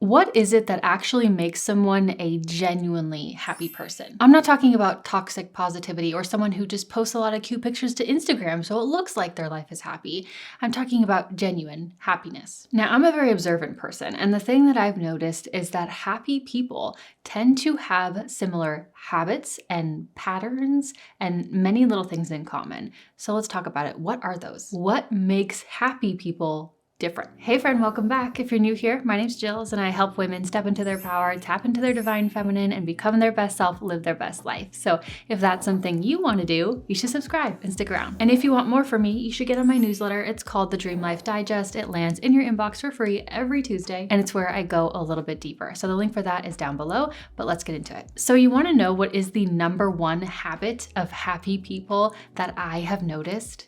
What is it that actually makes someone a genuinely happy person? I'm not talking about toxic positivity or someone who just posts a lot of cute pictures to Instagram so it looks like their life is happy. I'm talking about genuine happiness. Now, I'm a very observant person, and the thing that I've noticed is that happy people tend to have similar habits and patterns and many little things in common. So let's talk about it. What are those? What makes happy people different? Hey friend, welcome back. If you're new here, my name's Jillz and I help women step into their power, tap into their divine feminine, and become their best self, live their best life. So if that's something you want to do, you should subscribe and stick around. And if you want more from me, you should get on my newsletter. It's called the Dream Life Digest. It lands in your inbox for free every Tuesday, and it's where I go a little bit deeper. So the link for that is down below, but let's get into it. So you want to know what is the number one habit of happy people that I have noticed?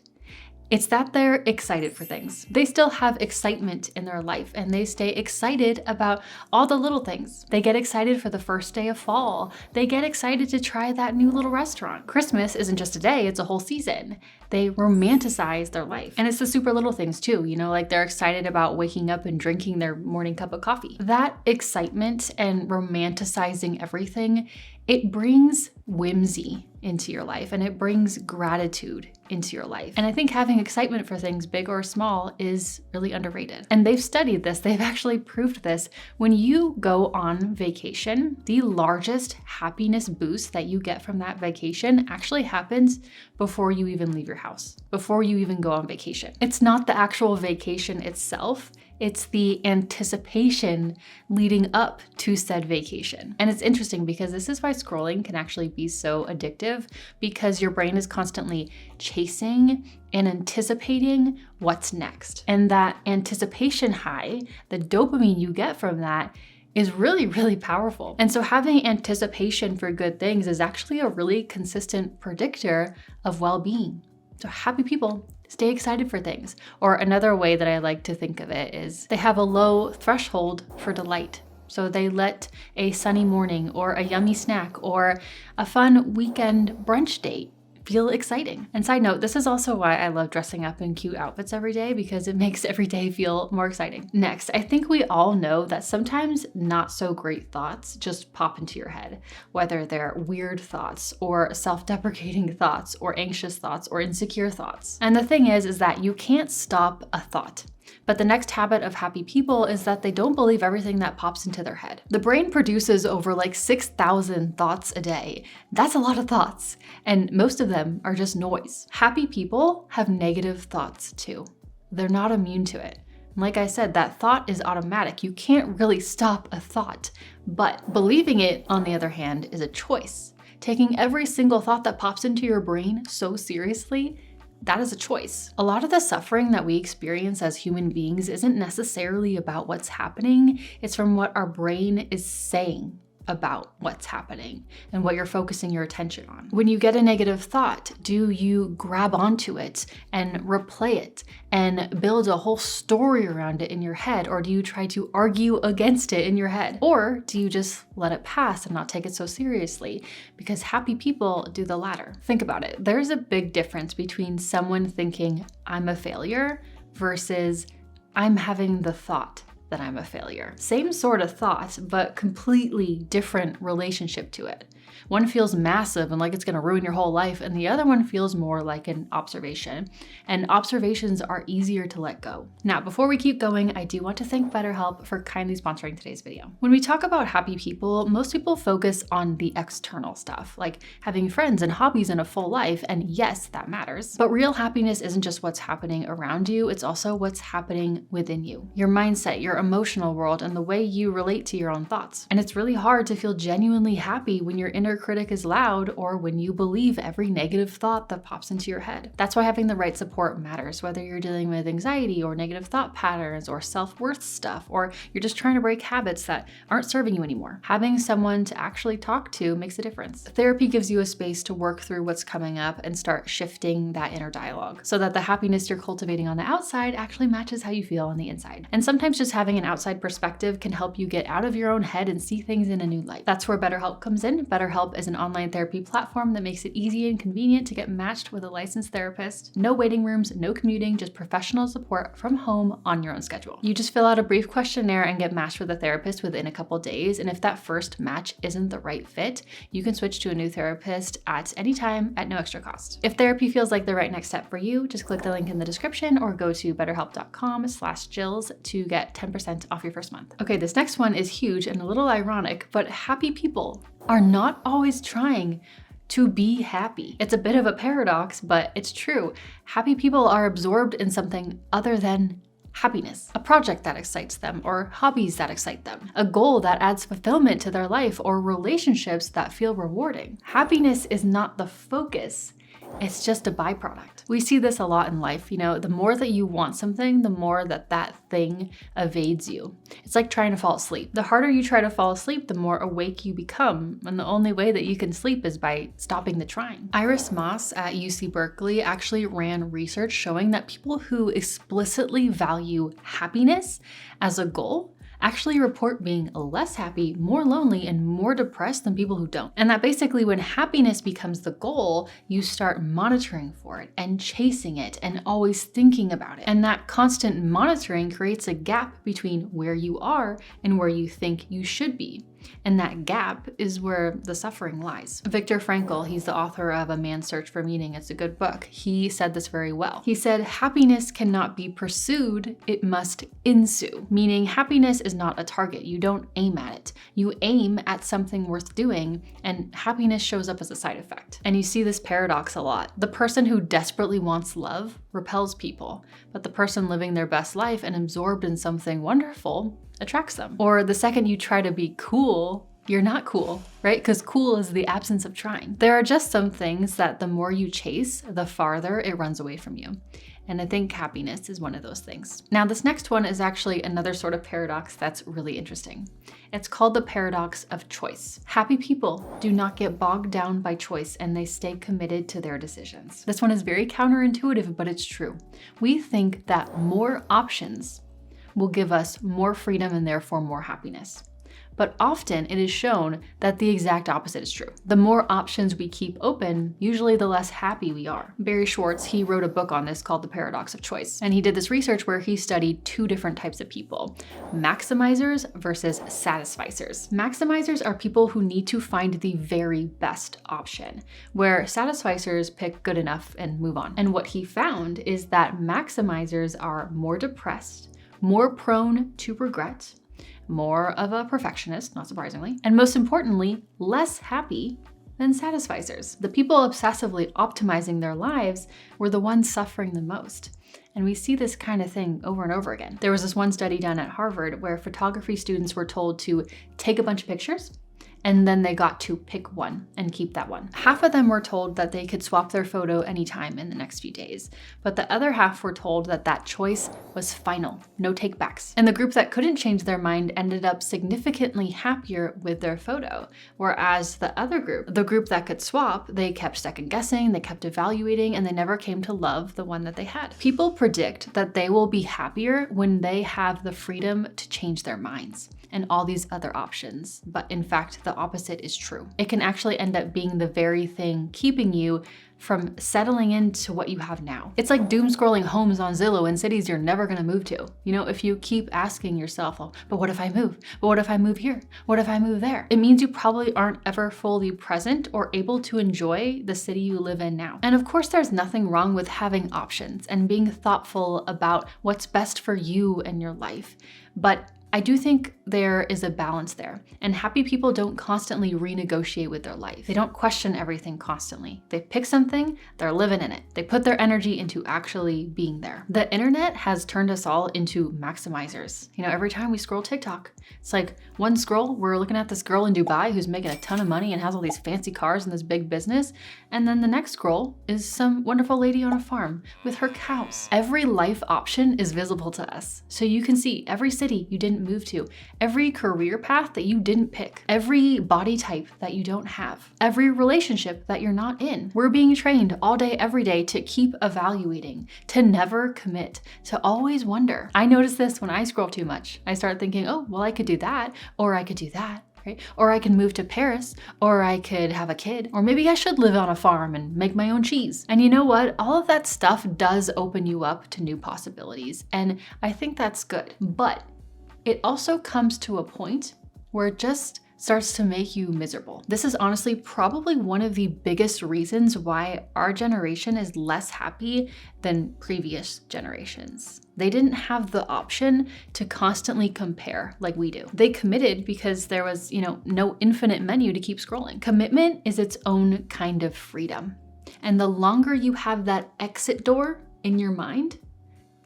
It's that they're excited for things. They still have excitement in their life and they stay excited about all the little things. They get excited for the first day of fall. They get excited to try that new little restaurant. Christmas isn't just a day, it's a whole season. They romanticize their life. And it's the super little things too, like they're excited about waking up and drinking their morning cup of coffee. That excitement and romanticizing everything, it brings whimsy into your life and it brings gratitude into your life. And I think having excitement for things big or small is really underrated. And they've studied this, they've actually proved this. When you go on vacation, the largest happiness boost that you get from that vacation actually happens before you even leave your house, before you even go on vacation. It's not the actual vacation itself, it's the anticipation leading up to said vacation. And it's interesting because this is why scrolling can actually be so addictive, because your brain is constantly chasing and anticipating what's next. And that anticipation high, the dopamine you get from that, is really, really powerful. And so having anticipation for good things is actually a really consistent predictor of well-being. So happy people stay excited for things. Or another way that I like to think of it is they have a low threshold for delight. So they let a sunny morning or a yummy snack or a fun weekend brunch date feel exciting. And side note, this is also why I love dressing up in cute outfits every day, because it makes every day feel more exciting. Next, I think we all know that sometimes not so great thoughts just pop into your head, whether they're weird thoughts or self-deprecating thoughts or anxious thoughts or insecure thoughts. And the thing is that you can't stop a thought. But the next habit of happy people is that they don't believe everything that pops into their head. The brain produces over like 6,000 thoughts a day. That's a lot of thoughts, and most of them are just noise. Happy people have negative thoughts too. They're not immune to it. Like I said, that thought is automatic. You can't really stop a thought, but believing it, on the other hand, is a choice. Taking every single thought that pops into your brain so seriously, that is a choice. A lot of the suffering that we experience as human beings isn't necessarily about what's happening. It's from what our brain is saying about what's happening and what you're focusing your attention on. When you get a negative thought, do you grab onto it and replay it and build a whole story around it in your head? Or do you try to argue against it in your head? Or do you just let it pass and not take it so seriously? Because happy people do the latter. Think about it. There's a big difference between someone thinking, I'm a failure, versus I'm having the thought that I'm a failure. Same sort of thought, but completely different relationship to it. One feels massive and like it's gonna ruin your whole life, and the other one feels more like an observation. And observations are easier to let go. Now, before we keep going, I do want to thank BetterHelp for kindly sponsoring today's video. When we talk about happy people, most people focus on the external stuff, like having friends and hobbies and a full life, and yes, that matters. But real happiness isn't just what's happening around you, it's also what's happening within you. Your mindset, your emotional world, and the way you relate to your own thoughts. And it's really hard to feel genuinely happy when your inner critic is loud or when you believe every negative thought that pops into your head. That's why having the right support matters, whether you're dealing with anxiety or negative thought patterns or self-worth stuff, or you're just trying to break habits that aren't serving you anymore. Having someone to actually talk to makes a difference. Therapy gives you a space to work through what's coming up and start shifting that inner dialogue so that the happiness you're cultivating on the outside actually matches how you feel on the inside. And sometimes just having having an outside perspective can help you get out of your own head and see things in a new light. That's where BetterHelp comes in. BetterHelp is an online therapy platform that makes it easy and convenient to get matched with a licensed therapist. No waiting rooms, no commuting, just professional support from home on your own schedule. You just fill out a brief questionnaire and get matched with a therapist within a couple days. And if that first match isn't the right fit, you can switch to a new therapist at any time at no extra cost. If therapy feels like the right next step for you, just click the link in the description or go to betterhelp.com/Jillz to get 10% off your first month. Okay, this next one is huge and a little ironic, but happy people are not always trying to be happy. It's a bit of a paradox, but it's true. Happy people are absorbed in something other than happiness, a project that excites them, or hobbies that excite them, a goal that adds fulfillment to their life, or relationships that feel rewarding. Happiness is not the focus. It's just a byproduct. We see this a lot in life. The more that you want something, the more that thing evades you. It's like trying to fall asleep. The harder you try to fall asleep, the more awake you become. And the only way that you can sleep is by stopping the trying. Iris Moss at UC Berkeley actually ran research showing that people who explicitly value happiness as a goal actually report being less happy, more lonely, and more depressed than people who don't. And that basically when happiness becomes the goal, you start monitoring for it and chasing it and always thinking about it. And that constant monitoring creates a gap between where you are and where you think you should be. And that gap is where the suffering lies. Viktor Frankl, he's the author of A Man's Search for Meaning. It's a good book. He said this very well. He said, happiness cannot be pursued, it must ensue. Meaning happiness is not a target. You don't aim at it. You aim at something worth doing, and happiness shows up as a side effect. And you see this paradox a lot. The person who desperately wants love repels people, but the person living their best life and absorbed in something wonderful attracts them. Or the second you try to be cool, you're not cool, right? Because cool is the absence of trying. There are just some things that the more you chase, the farther it runs away from you. And I think happiness is one of those things. Now, this next one is actually another sort of paradox that's really interesting. It's called the paradox of choice. Happy people do not get bogged down by choice and they stay committed to their decisions. This one is very counterintuitive, but it's true. We think that more options will give us more freedom and therefore more happiness. But often it is shown that the exact opposite is true. The more options we keep open, usually the less happy we are. Barry Schwartz, he wrote a book on this called The Paradox of Choice. And he did this research where he studied two different types of people, maximizers versus satisficers. Maximizers are people who need to find the very best option, where satisficers pick good enough and move on. And what he found is that maximizers are more depressed, more prone to regret, more of a perfectionist, not surprisingly, and most importantly, less happy than satisficers. The people obsessively optimizing their lives were the ones suffering the most. And we see this kind of thing over and over again. There was this one study done at Harvard where photography students were told to take a bunch of pictures and then they got to pick one and keep that one. Half of them were told that they could swap their photo anytime in the next few days, but the other half were told that that choice was final, no takebacks. And the group that couldn't change their mind ended up significantly happier with their photo, whereas the other group, the group that could swap, they kept second guessing, they kept evaluating, and they never came to love the one that they had. People predict that they will be happier when they have the freedom to change their minds and all these other options. But in fact, the opposite is true. It can actually end up being the very thing keeping you from settling into what you have now. It's like doom scrolling homes on Zillow in cities you're never gonna move to. If you keep asking yourself, oh, but what if I move? But what if I move here? What if I move there? It means you probably aren't ever fully present or able to enjoy the city you live in now. And of course, there's nothing wrong with having options and being thoughtful about what's best for you and your life. But I do think there is a balance there, and happy people don't constantly renegotiate with their life. They don't question everything constantly. They pick something, they're living in it. They put their energy into actually being there. The internet has turned us all into maximizers. Every time we scroll TikTok, it's like one scroll, we're looking at this girl in Dubai who's making a ton of money and has all these fancy cars and this big business. And then the next scroll is some wonderful lady on a farm with her cows. Every life option is visible to us. So you can see every city you didn't move to, every career path that you didn't pick, every body type that you don't have, every relationship that you're not in. We're being trained all day, every day to keep evaluating, to never commit, to always wonder. I notice this when I scroll too much. I start thinking, oh, well, I could do that, or I could do that. Right? Or I can move to Paris, or I could have a kid, or maybe I should live on a farm and make my own cheese. And you know what? All of that stuff does open you up to new possibilities. And I think that's good. But it also comes to a point where it just starts to make you miserable. This is honestly probably one of the biggest reasons why our generation is less happy than previous generations. They didn't have the option to constantly compare like we do. They committed because there was, no infinite menu to keep scrolling. Commitment is its own kind of freedom. And the longer you have that exit door in your mind,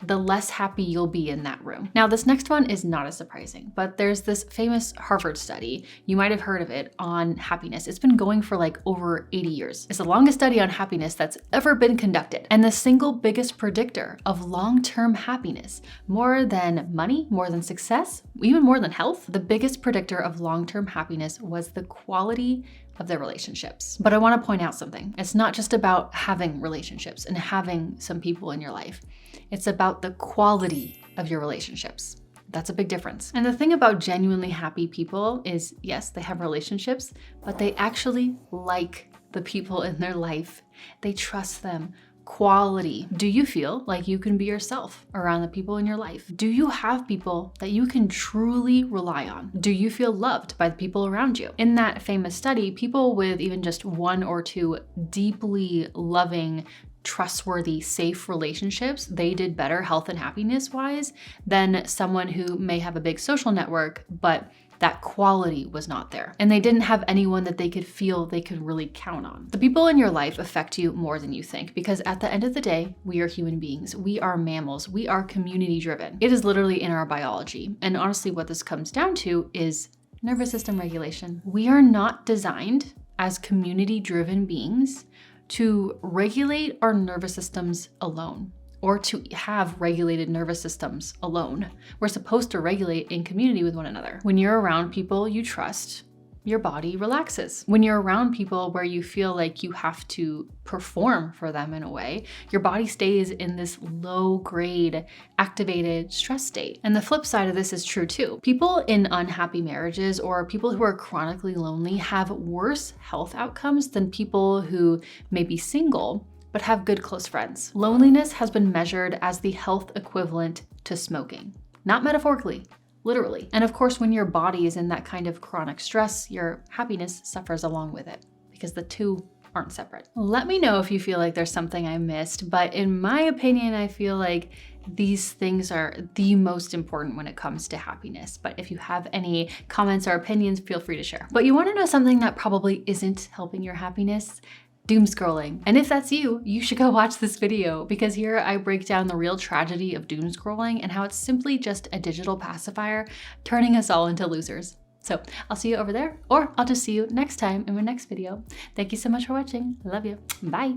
the less happy you'll be in that room. Now, this next one is not as surprising, but there's this famous Harvard study, you might have heard of it, on happiness. It's been going for like over 80 years. It's the longest study on happiness that's ever been conducted. And the single biggest predictor of long-term happiness, more than money, more than success, even more than health, the biggest predictor of long-term happiness was the quality of their relationships. But I want to point out something. It's not just about having relationships and having some people in your life. It's about the quality of your relationships. That's a big difference. And the thing about genuinely happy people is, yes, they have relationships, but they actually like the people in their life. They trust them. Quality. Do you feel like you can be yourself around the people in your life? Do you have people that you can truly rely on? Do you feel loved by the people around you? In that famous study, people with even just one or two deeply loving, trustworthy, safe relationships, they did better health and happiness wise than someone who may have a big social network, but that quality was not there. And they didn't have anyone that they could feel they could really count on. The people in your life affect you more than you think, because at the end of the day, we are human beings. We are mammals. We are community driven. It is literally in our biology. And honestly, what this comes down to is nervous system regulation. We are not designed as community driven beings to regulate our nervous systems alone, or to have regulated nervous systems alone. We're supposed to regulate in community with one another. When you're around people you trust, your body relaxes. When you're around people where you feel like you have to perform for them in a way, your body stays in this low grade, activated stress state. And the flip side of this is true too. People in unhappy marriages or people who are chronically lonely have worse health outcomes than people who may be single but have good close friends. Loneliness has been measured as the health equivalent to smoking, not metaphorically, literally. And of course, when your body is in that kind of chronic stress, your happiness suffers along with it because the two aren't separate. Let me know if you feel like there's something I missed, but in my opinion, I feel like these things are the most important when it comes to happiness. But if you have any comments or opinions, feel free to share. But you wanna know something that probably isn't helping your happiness? Doom scrolling. And if that's you, you should go watch this video, because here I break down the real tragedy of doom scrolling and how it's simply just a digital pacifier turning us all into losers. So I'll see you over there, or I'll just see you next time in my next video. Thank you so much for watching. I love you. Bye.